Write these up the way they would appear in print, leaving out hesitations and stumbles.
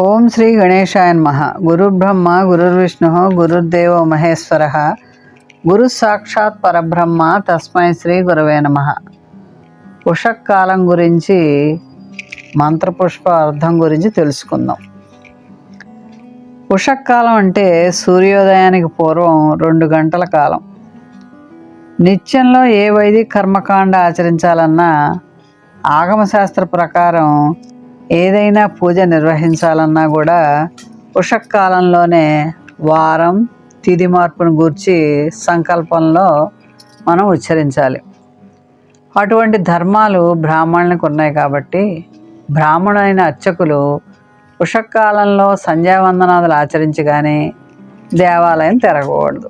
ఓం శ్రీ గణేశాయ నమః. గురుర్బ్రహ్మ గురుర్విష్ణు గురుర్దేవో మహేశ్వర గురు సాక్షాత్ పరబ్రహ్మ తస్మై శ్రీ గురవే నమః. ఉషకాలం గురించి మంత్రపుష్ప అర్థం గురించి తెలుసుకుందాం. ఉషకాలం అంటే సూర్యోదయానికి పూర్వం 2 గంటల కాలం. నిత్యంలో ఏ వైదిక కర్మకాండ ఆచరించాలన్నా ఆగమశాస్త్ర ప్రకారం ఏదైనా పూజ నిర్వహించాలన్నా కూడా ఉషకాలంలోనే వారం తిథి మార్పును గూర్చి సంకల్పంలో మనం ఉచ్చరించాలి. అటువంటి ధర్మాలు బ్రాహ్మణులకు ఉన్నాయి కాబట్టి బ్రాహ్మణులైన అర్చకులు ఉషకాలంలో సంధ్యావందనాదులు ఆచరించి కానీ దేవాలయం తిరగకూడదు.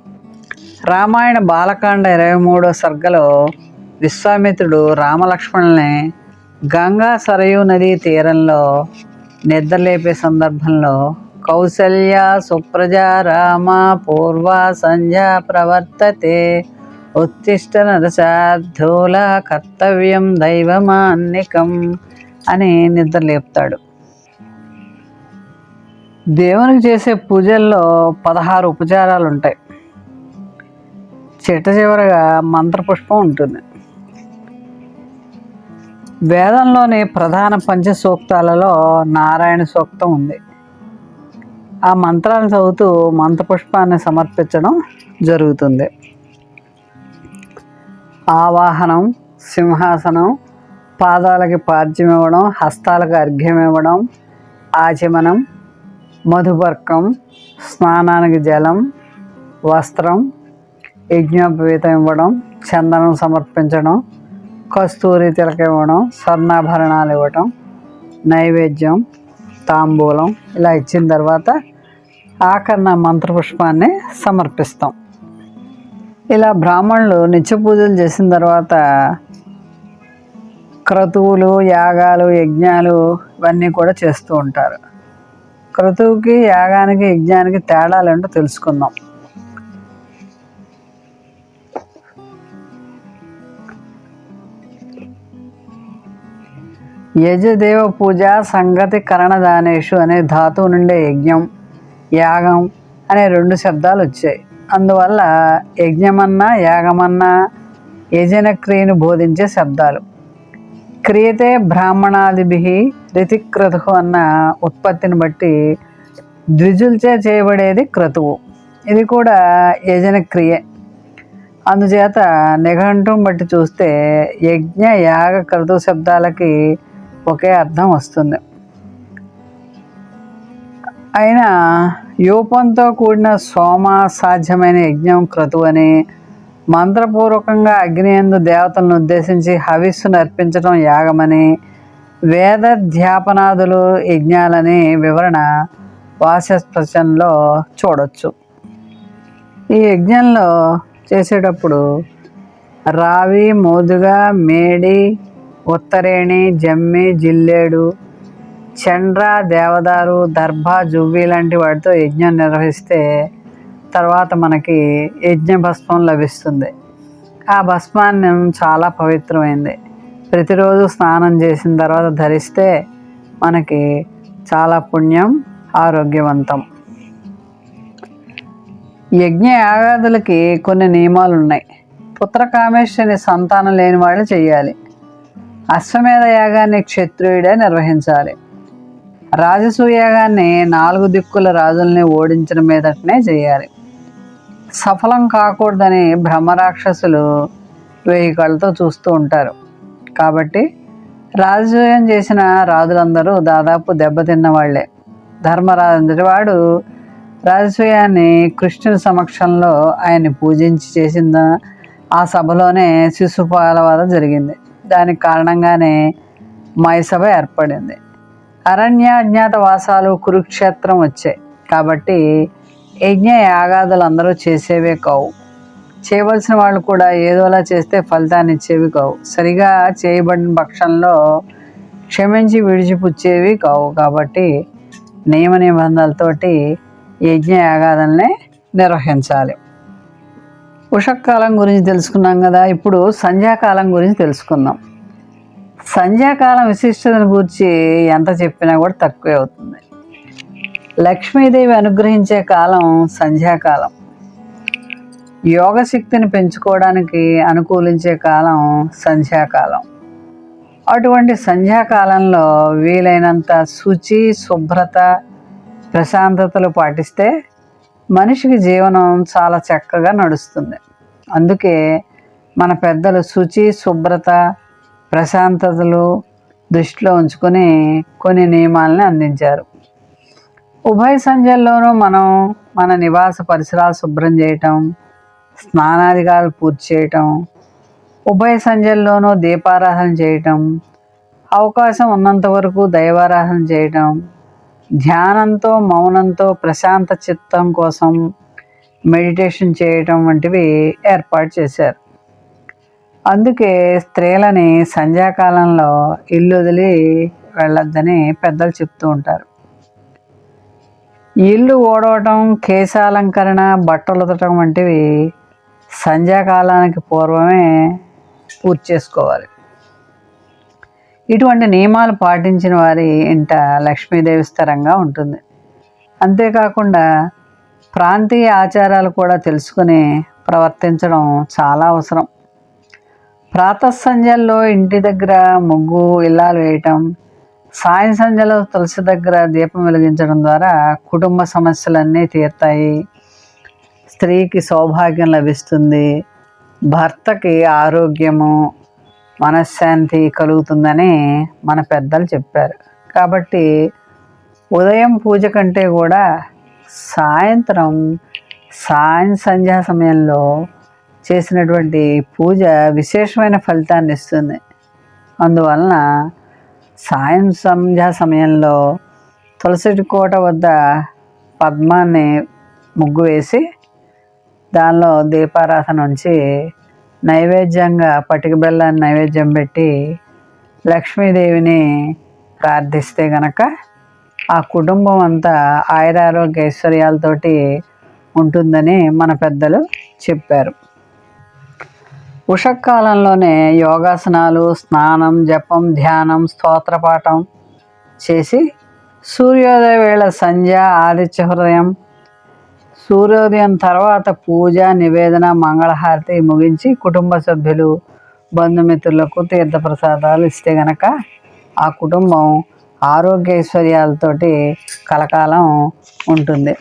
రామాయణ బాలకాండ 23వ సర్గలో విశ్వామిత్రుడు రామలక్ష్మణుల్ని గంగా సరయూ నదీ తీరంలో నిద్రలేపే సందర్భంలో కౌసల్య సుప్రజ రామ పూర్వ సంధ్యా ప్రవర్తతే ఉత్తిష్ట నరసార్థూల కర్తవ్యం దైవమాన్నికం అని నిద్రలేపుతాడు. దేవునికి చేసే పూజల్లో 16 ఉపచారాలు ఉంటాయి. చివరగా మంత్రపుష్పం ఉంటుంది. వేదంలోని ప్రధాన పంచసూక్తాలలో నారాయణ సూక్తం ఉంది. ఆ మంత్రాలను చదువుతూ మంత్రపుష్పాన్ని సమర్పించడం జరుగుతుంది. ఆవాహనం, సింహాసనం, పాదాలకి పార్జ్యం ఇవ్వడం, హస్తాలకు అర్ఘ్యం ఇవ్వడం, ఆచమనం, మధుపర్కం, స్నానానికి జలం, వస్త్రం, యజ్ఞోపవీతం ఇవ్వడం, చందనం సమర్పించడం, కస్తూరి తిలక ఇవ్వడం, స్వర్ణాభరణాలు ఇవ్వటం, నైవేద్యం, తాంబూలం ఇలా ఇచ్చిన తర్వాత ఆఖరణ మంత్రపుష్పాన్ని సమర్పిస్తాం. ఇలా బ్రాహ్మణులు నిత్య పూజలు చేసిన తర్వాత క్రతువులు, యాగాలు, యజ్ఞాలు ఇవన్నీ కూడా చేస్తూ ఉంటారు. క్రతువుకి, యాగానికి, యజ్ఞానికి తేడాలు ఏంటో తెలుసుకుందాం. యజదేవ పూజ సంగతి కరణదానేషు అనే ధాతువు నుండే యజ్ఞం, యాగం అనే 2 శబ్దాలు వచ్చాయి. అందువల్ల యజ్ఞమన్నా యాగమన్నా యజన క్రియను బోధించే శబ్దాలు. క్రియతే బ్రాహ్మణాదిభి రితిక్రతువు అన్న ఉత్పత్తిని బట్టి ద్విజులచే చేయబడేది క్రతువు. ఇది కూడా యజన క్రియే. అందుచేత నిఘంటువుని బట్టి చూస్తే యజ్ఞ యాగ క్రతువు శబ్దాలకి ఒకే అర్థం వస్తుంది. అయినా యూపంతో కూడిన సోమ సాధ్యమైన యజ్ఞం క్రతువు అని, మంత్రపూర్వకంగా అగ్నియందు దేవతలను ఉద్దేశించి హవిస్సును అర్పించడం యాగమని, వేదధ్యాపనాదులు యజ్ఞాలని వివరణ వాచస్పత్యంలో చూడొచ్చు. ఈ యజ్ఞంలో చేసేటప్పుడు రావి, మోదుగ, మేడి, ఉత్తరేణి, జమ్మి, జిల్లేడు, చండ్ర, దేవదారు, దర్భ, జువ్వి లాంటి వాటితో యజ్ఞం నిర్వహిస్తే తర్వాత మనకి యజ్ఞ భస్మం లభిస్తుంది. ఆ భస్మాన్ని చాలా పవిత్రమైంది. ప్రతిరోజు స్నానం చేసిన తర్వాత ధరిస్తే మనకి చాలా పుణ్యం, ఆరోగ్యవంతం. యజ్ఞ యాగాదులకి కొన్ని నియమాలు ఉన్నాయి. పుత్రకామేశ్వరుని సంతానం లేని వాళ్ళు చేయాలి. అశ్వమేధ యాగాన్ని క్షత్రియుడే నిర్వహించాలి. రాజసూయ యాగాన్ని 4 దిక్కుల రాజుల్ని ఓడించిన మీదటనే చేయాలి. సఫలం కాకూడదని బ్రహ్మరాక్షసులు 1000 కళ్ళతో చూస్తూ ఉంటారు. కాబట్టి రాజసూయం చేసిన రాజులందరూ దాదాపు దెబ్బతిన్న వాళ్లే. ధర్మరాజు వాడు రాజసూయాన్ని కృష్ణుని సమక్షంలో ఆయన్ని పూజించి చేసిన ఆ సభలోనే శిశుపాల వధ జరిగింది. దానికి కారణంగానే మైసభ ఏర్పడింది. అరణ్యాజ్ఞాత వాసాలు, కురుక్షేత్రం వచ్చాయి. కాబట్టి యజ్ఞ యాగాదులు అందరూ చేసేవే కావు. చేయవలసిన వాళ్ళు కూడా ఏదోలా చేస్తే ఫలితాన్ని ఇచ్చేవి కావు. సరిగా చేయబడిన పక్షంలో క్షమించి విడిచిపుచ్చేవి కావు. కాబట్టి నియమ నిబంధనలతోటి యజ్ఞ యాగాదుల్ని నిర్వహించాలి. ఉషకాలం గురించి తెలుసుకున్నాం కదా. ఇప్పుడు సంధ్యాకాలం గురించి తెలుసుకుందాం. సంధ్యాకాలం విశిష్టతను గురించి ఎంత చెప్పినా కూడా తక్కువే అవుతుంది. లక్ష్మీదేవి అనుగ్రహించే కాలం సంధ్యాకాలం. యోగశక్తిని పెంచుకోవడానికి అనుకూలించే కాలం సంధ్యాకాలం. అటువంటి సంధ్యాకాలంలో వీలైనంత శుచి, శుభ్రత, ప్రశాంతతలు పాటిస్తే మనిషికి జీవనం చాలా చక్కగా నడుస్తుంది. అందుకే మన పెద్దలు శుచి, శుభ్రత, ప్రశాంతతలు దృష్టిలో ఉంచుకొని కొన్ని నియమాలని అందించారు. ఉభయ సంధ్యల్లోనూ మనం మన నివాస పరిసరాలు శుభ్రం చేయటం, స్నానాదిగాలు పూర్తి చేయటం, ఉభయ సంధ్యల్లోనూ దీపారాధన చేయటం, అవకాశం ఉన్నంత వరకు దైవారాధన చేయటం, ధ్యానంతో, మౌనంతో ప్రశాంత చిత్తం కోసం మెడిటేషన్ చేయటం వంటివి ఏర్పాటు చేశారు. అందుకే స్త్రీలని సంధ్యాకాలంలో ఇల్లు వదిలి వెళ్ళొద్దని పెద్దలు చెప్తూ ఉంటారు. ఇల్లు ఓడవటం, కేశాలంకరణ, బట్టలు ఉతకటం వంటివి సంధ్యాకాలానికి పూర్వమే పూర్తి చేసుకోవాలి. ఇటువంటి నియమాలు పాటించిన వారి ఇంట లక్ష్మీదేవి స్థిరంగా ఉంటుంది. అంతేకాకుండా ప్రాంతీయ ఆచారాలు కూడా తెలుసుకుని ప్రవర్తించడం చాలా అవసరం. ప్రాతఃసంధ్యల్లో ఇంటి దగ్గర ముగ్గు, ఇల్లాలు వేయటం, సాయం సంధ్యలో తులసి దగ్గర దీపం వెలిగించడం ద్వారా కుటుంబ సమస్యలన్నీ తీరుతాయి, స్త్రీకి సౌభాగ్యం లభిస్తుంది, భర్తకి ఆరోగ్యము, మనశ్శాంతి కలుగుతుందని మన పెద్దలు చెప్పారు. కాబట్టి ఉదయం పూజ కంటే కూడా సాయంత్రం సంధ్యా సమయంలో చేసినటువంటి పూజ విశేషమైన ఫలితాన్ని ఇస్తుంది. అందువలన సంధ్యా సమయంలో తులసి కోట వద్ద పద్మాన్ని ముగ్గు వేసి దానిలో దీపారాధన ఉంచి నైవేద్యంగా పటిక బెల్లాన్ని నైవేద్యం పెట్టి లక్ష్మీదేవిని ప్రార్థిస్తే గనక ఆ కుటుంబం అంతా ఆయురారోగ్య ఐశ్వర్యాలతోటి ఉంటుందని మన పెద్దలు చెప్పారు. ఉషకాలంలోనే యోగాసనాలు, స్నానం, జపం, ధ్యానం, స్తోత్రపాఠం చేసి సూర్యోదయ వేళ సంధ్య, ఆదిత్య హృదయం, సూర్యోదయం తర్వాత పూజ, నివేదన, మంగళహారతి ముగించి కుటుంబ సభ్యులు, బంధుమిత్రులకు తీర్థప్రసాదాలు ఇస్తే గనక ఆ కుటుంబం ఆరోగ్య ఐశ్వర్యాలతోటి కలకాలం ఉంటుంది.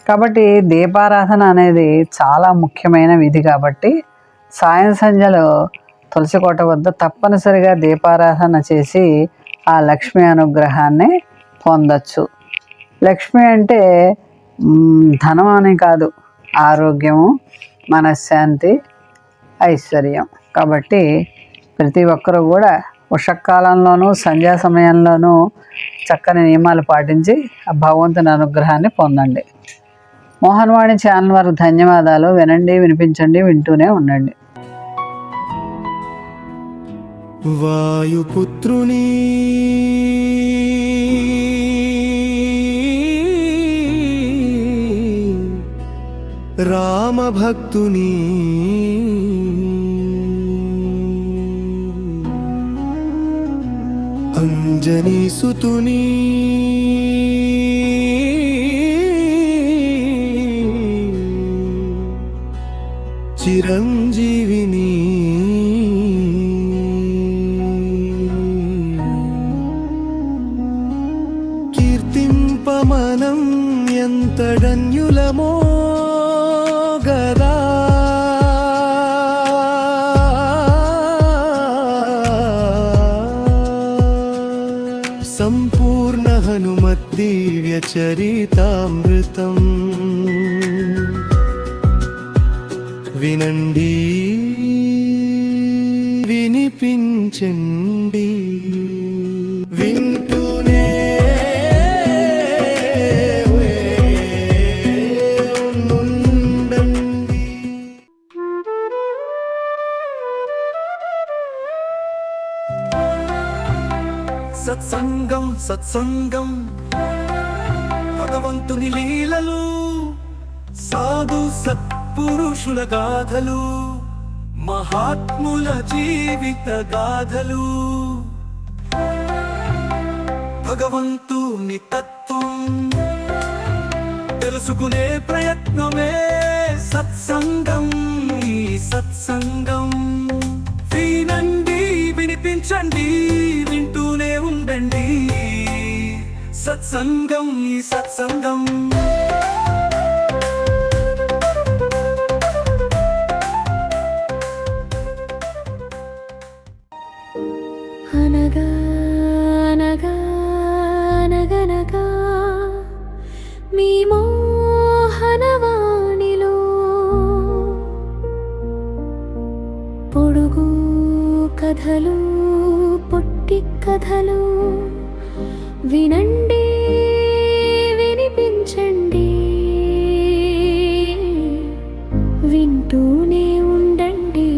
కాబట్టి దీపారాధన అనేది చాలా ముఖ్యమైన విధి. కాబట్టి సాయం సంధ్యలో తులసి కోట వద్ద తప్పనిసరిగా దీపారాధన చేసి ఆ లక్ష్మీ అనుగ్రహాన్ని పొందొచ్చు. లక్ష్మి అంటే ధనం అని కాదు, ఆరోగ్యము, మనశ్శాంతి, ఐశ్వర్యం. కాబట్టి ప్రతి ఒక్కరూ కూడా ఉషకాలంలోనూ సంధ్యా సమయంలోనూ చక్కని నియమాలు పాటించి ఆ భగవంతుని అనుగ్రహాన్ని పొందండి. మోహన్వాణి ఛానల్ వారికి ధన్యవాదాలు. వినండి, వినిపించండి, వింటూనే ఉండండి. వాయుపుత్రుని రామభక్తుని అంజనీసుతుని చిరంజీవిని కీర్తింపమనం ఎంతడన్యులమో గదా సంపూర్ణ హనుమద్దివ్య చరితామృతం వినండి, వినిపించండి, వింటూనే ఉండండి. సత్సంగం సత్సంగం భగవంతుని లీలలు, సాధు సత్పురుషుల గాథలు, మహాత్ముల జీవిత గాథలు, భగవంతుని తత్వం తెలుసుకునే ప్రయత్నమే సత్సంగం. ఈ సత్సంగం వినండి, వినిపించండి, వింటూనే ఉండండి. సత్సంగం, ఈ సత్సంగం. అనగా అనగా అనగనగా మీ మోహనవాణిలో పొడుగు కథలు, పొట్టి కథలు వినండి, వినిపించండి, వింటూనే ఉండండి.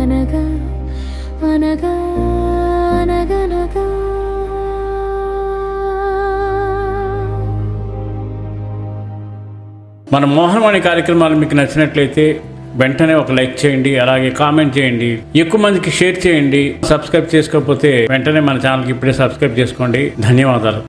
అనగా అనగా అనగనగా. మన మోహనవాణి కార్యక్రమాలు మీకు నచ్చినట్లయితే వెంటనే ఒక లైక్ చేయండి, అలాగే కామెంట్ చేయండి, ఎక్కువ మందికి షేర్ చేయండి. సబ్స్క్రైబ్ చేసుకోకపోతే వెంటనే మన ఛానల్కి ఇప్పుడే సబ్స్క్రైబ్ చేసుకోండి. ధన్యవాదాలు.